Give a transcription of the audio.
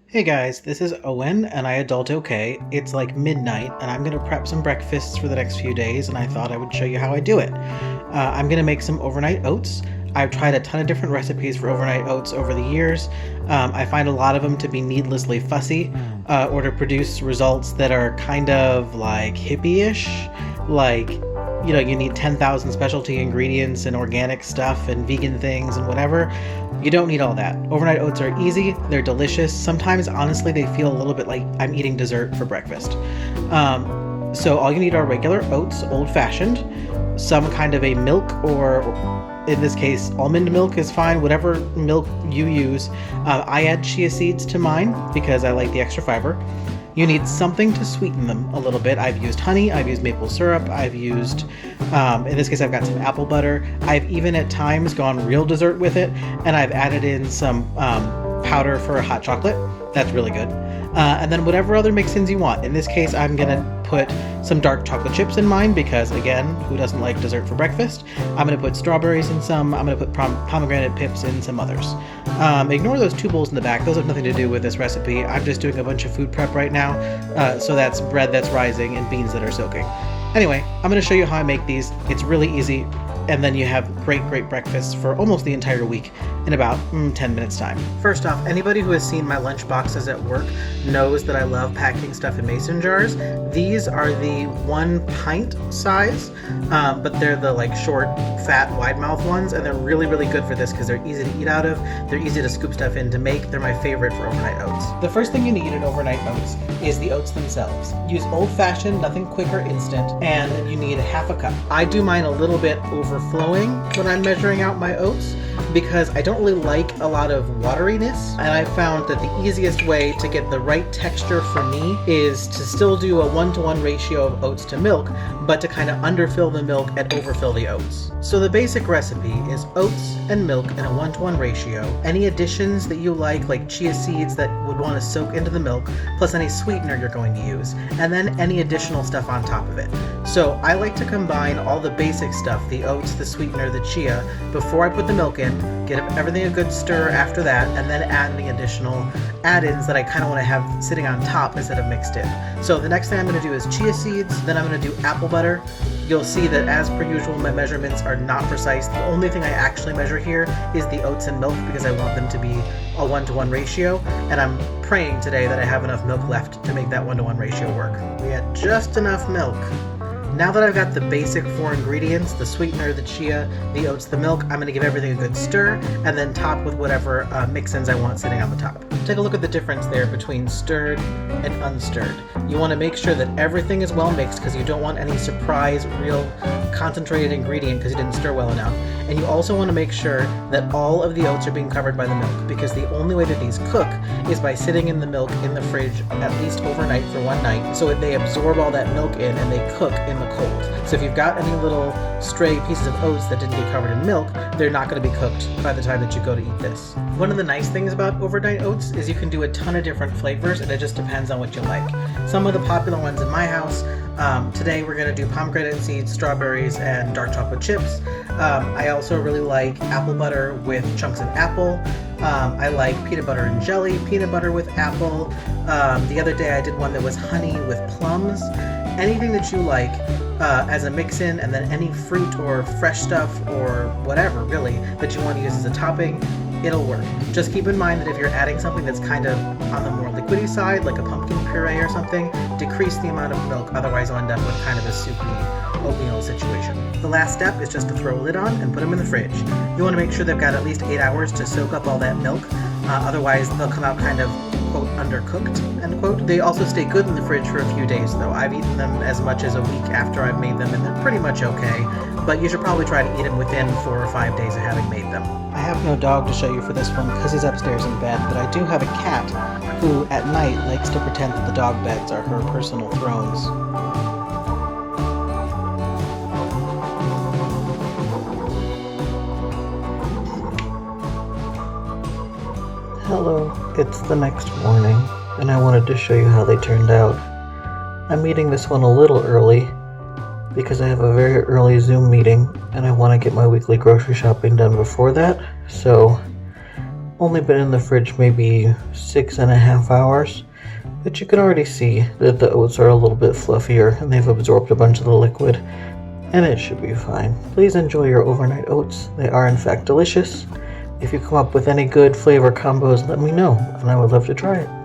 Hey guys, this is Owen and I adult okay. It's like midnight and I'm gonna prep some breakfasts for the next few days and I thought I would show you how I do it. I'm gonna make some overnight oats. I've tried a ton of different recipes for overnight oats over the years. I find a lot of them to be needlessly fussy or to produce results that are kind of like hippie-ish, like you need 10,000 specialty ingredients and organic stuff and vegan things and whatever. You don't need all that. Overnight oats are easy, they're delicious. Sometimes, honestly, they feel a little bit like I'm eating dessert for breakfast. So all you need are regular oats, old-fashioned, some kind of a milk, or in this case, almond milk is fine, whatever milk you use. I add chia seeds to mine because I like the extra fiber. You need something to sweeten them a little bit. I've used honey, I've used maple syrup, I've used, in this case I've got some apple butter. I've even at times gone real dessert with it, and I've added in some powder for hot chocolate. That's really good. And then whatever other mix-ins you want. In this case, I'm gonna put some dark chocolate chips in mine because, again, who doesn't like dessert for breakfast? I'm gonna put strawberries in some. I'm gonna put pomegranate pips in some others. Ignore those two bowls in the back. Those have nothing to do with this recipe. I'm just doing a bunch of food prep right now. So that's bread that's rising and beans that are soaking. Anyway, I'm gonna show you how I make these. It's really easy. And then you have great breakfasts for almost the entire week in about 10 minutes time. First off, anybody who has seen my lunch boxes at work knows that I love packing stuff in mason jars. These are the 1 pint size, but they're the like short, fat, wide mouth ones, and they're really good for this because they're easy to eat out of, they're easy to scoop stuff in to make, they're my favorite for overnight oats. The first thing you need in overnight oats is the oats themselves. Use old-fashioned, nothing quick or instant, and you need half a cup. I do mine a little bit overflowing when I'm measuring out my oats because I don't really like a lot of wateriness, and I found that the easiest way to get the right texture for me is to still do a 1-to-1 ratio of oats to milk, but to kind of underfill the milk and overfill the oats. So the basic recipe is oats and milk in a 1-to-1 ratio. Any additions that you like chia seeds that would want to soak into the milk, plus any sweetener you're going to use, and then any additional stuff on top of it. So I like to combine all the basic stuff, the oats, the sweetener, the chia, before I put the milk in, get everything a good stir after that, and then add any additional add-ins that I kind of want to have sitting on top instead of mixed in. So the next thing I'm going to do is chia seeds, then I'm going to do apple butter. You'll see that as per usual my measurements are not precise. The only thing I actually measure here is the oats and milk because I want them to be a 1-to-1 ratio, and I'm praying today that I have enough milk left to make that 1-to-1 ratio work. We had just enough milk. Now that I've got the basic 4 ingredients, the sweetener, the chia, the oats, the milk, I'm going to give everything a good stir and then top with whatever mix-ins I want sitting on the top. Take a look at the difference there between stirred and unstirred. You want to make sure that everything is well mixed because you don't want any surprise, real concentrated ingredient because you didn't stir well enough. And you also want to make sure that all of the oats are being covered by the milk because the only way that these cook is by sitting in the milk in the fridge at least overnight for 1 night so that they absorb all that milk in and they cook in the cold. So if you've got any little stray pieces of oats that didn't get covered in milk, they're not going to be cooked by the time that you go to eat this. One of the nice things about overnight oats is you can do a ton of different flavors and it just depends on what you like. Some of the popular ones in my house, today we're going to do pomegranate seeds, strawberries, and dark chocolate chips. I also really like apple butter with chunks of apple. I like peanut butter and jelly, peanut butter with apple. The other day I did one that was honey with plums. Anything that you like as a mix-in, and then any fruit or fresh stuff or whatever really that you want to use as a topping, it'll work. Just keep in mind that if you're adding something that's kind of on the more liquidy side, like a pumpkin puree or something, decrease the amount of milk, otherwise you'll end up with kind of a soupy oatmeal situation. The last step is just to throw a lid on and put them in the fridge. You want to make sure they've got at least 8 hours to soak up all that milk, otherwise they'll come out kind of, quote, undercooked, end quote. They also stay good in the fridge for a few days though. I've eaten them as much as a week after I've made them and they're pretty much okay, but you should probably try to eat them within 4 or 5 days of having made them. I have no dog to show you for this one because he's upstairs in bed, but I do have a cat who at night likes to pretend that the dog beds are her personal thrones. Hello, it's the next morning, and I wanted to show you how they turned out. I'm eating this one a little early because I have a very early Zoom meeting and I want to get my weekly grocery shopping done before that, so only been in the fridge maybe 6.5 hours, but you can already see that the oats are a little bit fluffier and they've absorbed a bunch of the liquid, and it should be fine. Please enjoy your overnight oats. They are in fact delicious. If you come up with any good flavor combos, let me know, and I would love to try it.